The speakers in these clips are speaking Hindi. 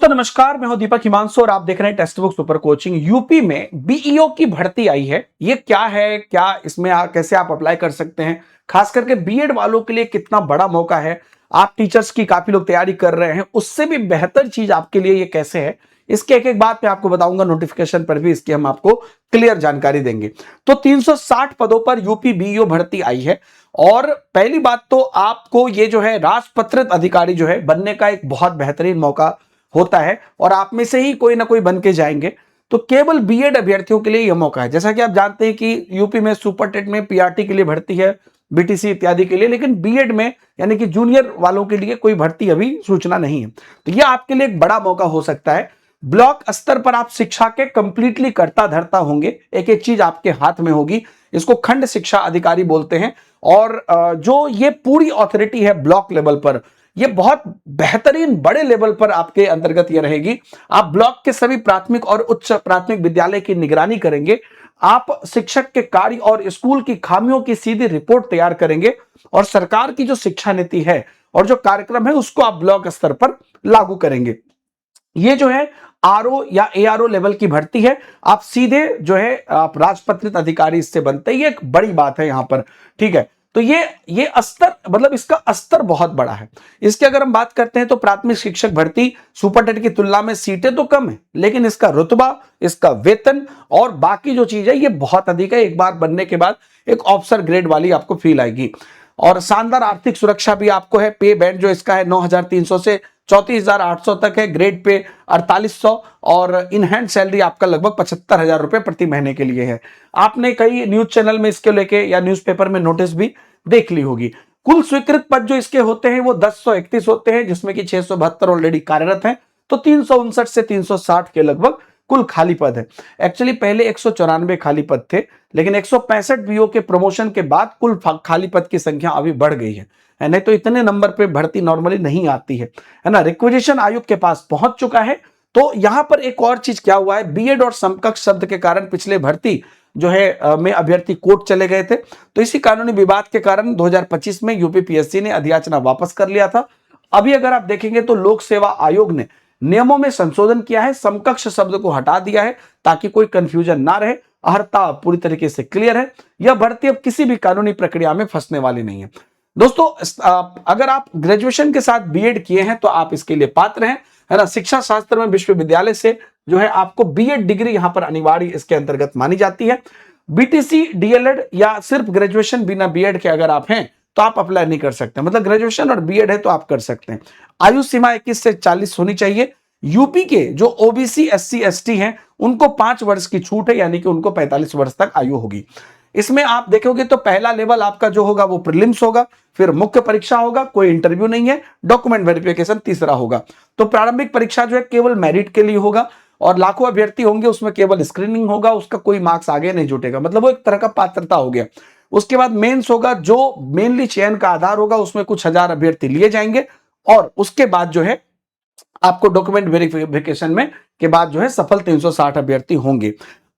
दोस्तों नमस्कार, मैं हूं दीपक हिमांशु और आप देख रहे हैं text book super coaching. UP में बीईओ की भर्ती आई है। ये क्या है, क्या इसमें कैसे आप अप्लाई कर सकते हैं, खास करके बीएड वालों के लिए कितना बड़ा मौका है। आप टीचर्स की काफी लोग तैयारी कर रहे हैं, उससे भी बेहतर चीज आपके लिए ये कैसे है, इसके एक एक बात मैं आपको बताऊंगा। नोटिफिकेशन पर भी इसकी हम आपको क्लियर जानकारी देंगे। तो 360 पदों पर यूपी बीईओ भर्ती आई है। और पहली बात तो आपको ये जो है राजपत्रित अधिकारी जो है बनने का एक बहुत बेहतरीन मौका होता है और आप में से ही कोई ना कोई बन के जाएंगे। तो केवल बीएड अभ्यर्थियों के लिए यह मौका है। जैसा कि आप जानते हैं कि यूपी में सुपर टेट में पीआरटी के लिए भर्ती है, बीटीसी इत्यादि के लिए, लेकिन बीएड में यानी कि जूनियर वालों के लिए कोई भर्ती अभी सूचना नहीं है। तो यह आपके लिए एक बड़ा मौका हो सकता है। ब्लॉक स्तर पर आप शिक्षा के कंप्लीटली करता धरता होंगे, एक एक चीज आपके हाथ में होगी। इसको खंड शिक्षा अधिकारी बोलते हैं। और जो ये पूरी अथॉरिटी है ब्लॉक लेवल पर, ये बहुत बेहतरीन बड़े लेवल पर आपके अंतर्गत ये रहेगी। आप ब्लॉक के सभी प्राथमिक और उच्च प्राथमिक विद्यालय की निगरानी करेंगे। आप शिक्षक के कार्य और स्कूल की खामियों की सीधी रिपोर्ट तैयार करेंगे और सरकार की जो शिक्षा नीति है और जो कार्यक्रम है उसको आप ब्लॉक स्तर पर लागू करेंगे। ये जो है आरओ या एआरओ लेवल की भर्ती है। आप सीधे जो है आप राजपत्रित अधिकारी इससे बनते हैं। ये एक बड़ी बात है यहां पर, ठीक है। तो ये स्तर, मतलब इसका स्तर बहुत बड़ा है। इसके अगर हम बात करते हैं तो प्राथमिक शिक्षक भर्ती सुपर टेट की तुलना में सीटें तो कम है, लेकिन इसका रुतबा, इसका वेतन और बाकी जो चीज है ये बहुत अधिक है। एक बार बनने के बाद एक ऑफिसर ग्रेड वाली आपको फील आएगी। और शानदार आर्थिक सुरक्षा भी आपको है। पे बैंड जो इसका है 9,300 से 34,800 तक है। ग्रेड पे 4,800 और इन हैंड सैलरी आपका लगभग 75,000 रुपए प्रति महीने के लिए है। आपने कई न्यूज चैनल में इसके लेके या न्यूज़पेपर में नोटिस भी देख ली होगी। कुल स्वीकृत पद जो इसके होते हैं वो 1031 होते हैं, जिसमें कि 672 ऑलरेडी कार्यरत हैं। तो 359 से 360 के लगभग कुल खाली पद है। एक्चुअली पहले 194 खाली पद थे, लेकिन 165 बीओ के प्रमोशन के बाद कुल खाली पद की संख्या अभी बढ़ गई है। नहीं तो इतने नंबर पे भर्ती नॉर्मली नहीं आती है ना। रिक्विजिशन आयोग के पास पहुंच चुका है। तो यहां पर एक और चीज क्या हुआ है, बीएड और समकक्ष शब्द के कारण पिछले भर्ती जो है में अभ्यर्थी कोर्ट चले गए थे। तो इसी कानूनी विवाद के कारण 2025 में यूपीपीएससी ने अधियाचना वापस कर लिया था। अभी अगर आप देखेंगे तो लोक सेवा आयोग ने नियमों में संशोधन किया है, समकक्ष शब्द को हटा दिया है ताकि कोई कंफ्यूजन ना रहे। अर्हता पूरी तरीके से क्लियर है। यह भर्ती अब किसी भी कानूनी प्रक्रिया में फंसने वाली नहीं है। दोस्तों अगर आप ग्रेजुएशन के साथ बीएड किए हैं तो आप इसके लिए पात्र हैं, है ना। शिक्षा शास्त्र में विश्वविद्यालय से जो है आपको बीएड डिग्री यहां पर अनिवार्य इसके अंतर्गत मानी जाती है। बीटीसी, डीएलएड या सिर्फ ग्रेजुएशन बिना बीएड के अगर आप हैं तो आप अप्लाई नहीं कर सकते। मतलब ग्रेजुएशन और बीएड है तो आप कर सकते हैं। आयु सीमा 21 से 40 होनी चाहिए। यूपी के जो ओबीसी, एससी, एसटी हैं उनको 5 वर्ष की छूट है, यानी कि उनको 45 वर्ष तक आयु होगी। इसमें आप देखोगे तो पहला लेवल आपका जो होगा वो प्रीलिम्स होगा, फिर मुख्य परीक्षा होगा, कोई इंटरव्यू नहीं है, डॉक्यूमेंट वेरिफिकेशन तीसरा होगा। तो प्रारंभिक परीक्षा जो है केवल मेरिट के लिए होगा और लाखों अभ्यर्थी होंगे, उसमें केवल स्क्रीनिंग होगा, उसका कोई मार्क्स आगे नहीं जुटेगा। मतलब वो एक तरह का पात्रता हो गया। उसके बाद मेंस होगा, जो मेनली चयन का आधार होगा, उसमें कुछ हजार अभ्यर्थी लिए जाएंगे और उसके बाद जो है आपको डॉक्यूमेंट वेरिफिकेशन में के बाद जो है सफल 360 अभ्यर्थी होंगे।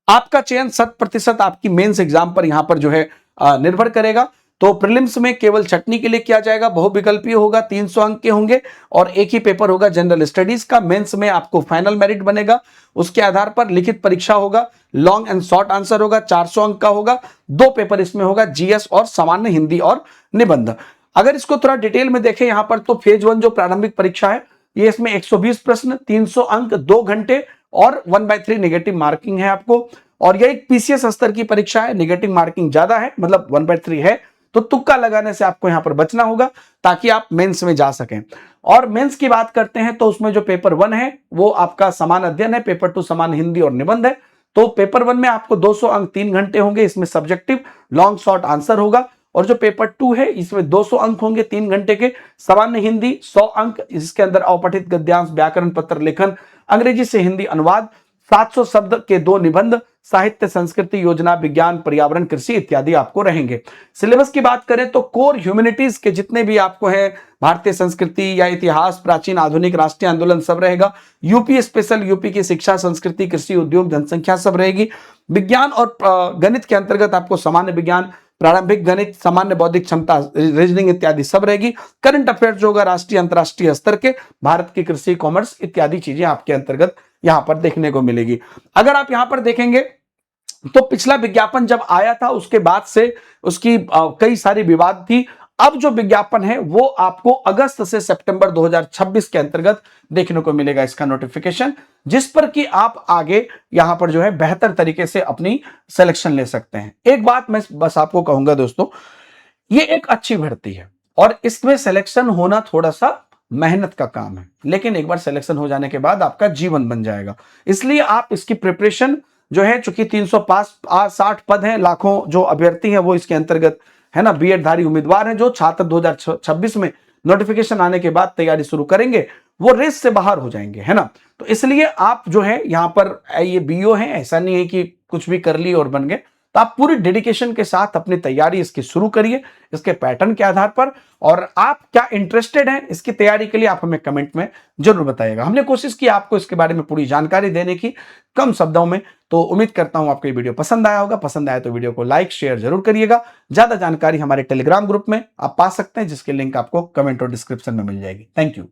आपका चयन 100% आपकी मेंस एग्जाम पर यहां पर जो है निर्भर करेगा। तो प्रीलिम्स में केवल छटनी के लिए किया जाएगा, बहुविकल्पीय होगा, 300 अंक के होंगे और एक ही पेपर होगा जनरल स्टडीज का। मेंस में आपको फाइनल मेरिट बनेगा, उसके आधार पर लिखित परीक्षा होगा, लॉन्ग एंड शॉर्ट आंसर होगा, 400 अंक का होगा। 2 पेपर इसमें होगा, जीएस और सामान्य हिंदी और निबंध। अगर इसको थोड़ा डिटेल में देखें यहां पर, तो फेज 1 जो प्रारंभिक परीक्षा है ये इसमें 120 प्रश्न, 300 अंक, 2 घंटे और 1/3 नेगेटिव मार्किंग है आपको। और यह एक पीसीएस स्तर की परीक्षा है, नेगेटिव मार्किंग ज्यादा है, मतलब 1/3 है। तो तुक्का लगाने से आपको यहां पर बचना होगा ताकि आप मेंस में जा सकें। और मेंस की बात करते हैं तो उसमें जो पेपर 1 है वो आपका समान अध्ययन है, पेपर 2 समान हिंदी और निबंध है। तो पेपर 1 में आपको 200 अंक 3 घंटे होंगे, इसमें सब्जेक्टिव, लॉन्ग शॉर्ट आंसर होगा। और जो पेपर 2 है इसमें 200 अंक होंगे 3 घंटे के, सामान्य हिंदी 100 अंक, इसके अंदर अवपठित गद्यांश, व्याकरण, पत्र लेखन, अंग्रेजी से हिंदी अनुवाद, 700 शब्द के 2 निबंध, साहित्य, संस्कृति, योजना, विज्ञान, पर्यावरण, कृषि इत्यादि आपको रहेंगे। सिलेबस की बात करें तो कोर ह्यूमैनिटीज के जितने भी आपको है, भारतीय संस्कृति या इतिहास, प्राचीन, आधुनिक, राष्ट्रीय आंदोलन सब रहेगा। यूपी स्पेशल, यूपी की शिक्षा, संस्कृति, कृषि, उद्योग, जनसंख्या सब रहेगी। विज्ञान और गणित के अंतर्गत आपको सामान्य विज्ञान, प्रारंभिक गणित, सामान्य बौद्धिक क्षमता, रीजनिंग इत्यादि सब रहेगी। करंट अफेयर्स जो होगा राष्ट्रीय अंतरराष्ट्रीय स्तर के, भारत की कृषि, कॉमर्स इत्यादि चीजें आपके अंतर्गत यहां पर देखने को मिलेगी। अगर आप यहां पर देखेंगे तो पिछला विज्ञापन जब आया था उसके बाद से उसकी कई सारी विवाद थी। अब जो विज्ञापन है वो आपको अगस्त से सितंबर 2026 के अंतर्गत देखने को मिलेगा इसका नोटिफिकेशन, जिस पर कि आप आगे यहां पर जो है बेहतर तरीके से अपनी सिलेक्शन ले सकते हैं। एक बात मैं बस आपको कहूंगा दोस्तों, ये एक अच्छी भर्ती है और इसमें सिलेक्शन होना थोड़ा सा मेहनत का काम है, लेकिन एक बार सिलेक्शन हो जाने के बाद आपका जीवन बन जाएगा। इसलिए आप इसकी प्रिपरेशन जो है, चूंकि 360 पद हैं, लाखों जो अभ्यर्थी हैं वो इसके अंतर्गत है ना बीएड धारी उम्मीदवार हैं, जो छात्र 2026 में नोटिफिकेशन आने के बाद तैयारी शुरू करेंगे वो रेस से बाहर हो जाएंगे, है ना। तो इसलिए आप जो है यहां पर ये बीओ है, ऐसा नहीं है कि कुछ भी कर लिए और बन गए। तो आप पूरी डेडिकेशन के साथ अपनी तैयारी इसकी शुरू करिए, इसके पैटर्न के आधार पर। और आप क्या इंटरेस्टेड हैं इसकी तैयारी के लिए आप हमें कमेंट में जरूर बताइएगा। हमने कोशिश की आपको इसके बारे में पूरी जानकारी देने की कम शब्दों में। तो उम्मीद करता हूं आपको ये वीडियो पसंद आया होगा। पसंद आया तो वीडियो को लाइक शेयर जरूर करिएगा। ज्यादा जानकारी हमारे टेलीग्राम ग्रुप में आप पा सकते हैं, जिसकी लिंक आपको कमेंट और डिस्क्रिप्शन में मिल जाएगी। Thank you.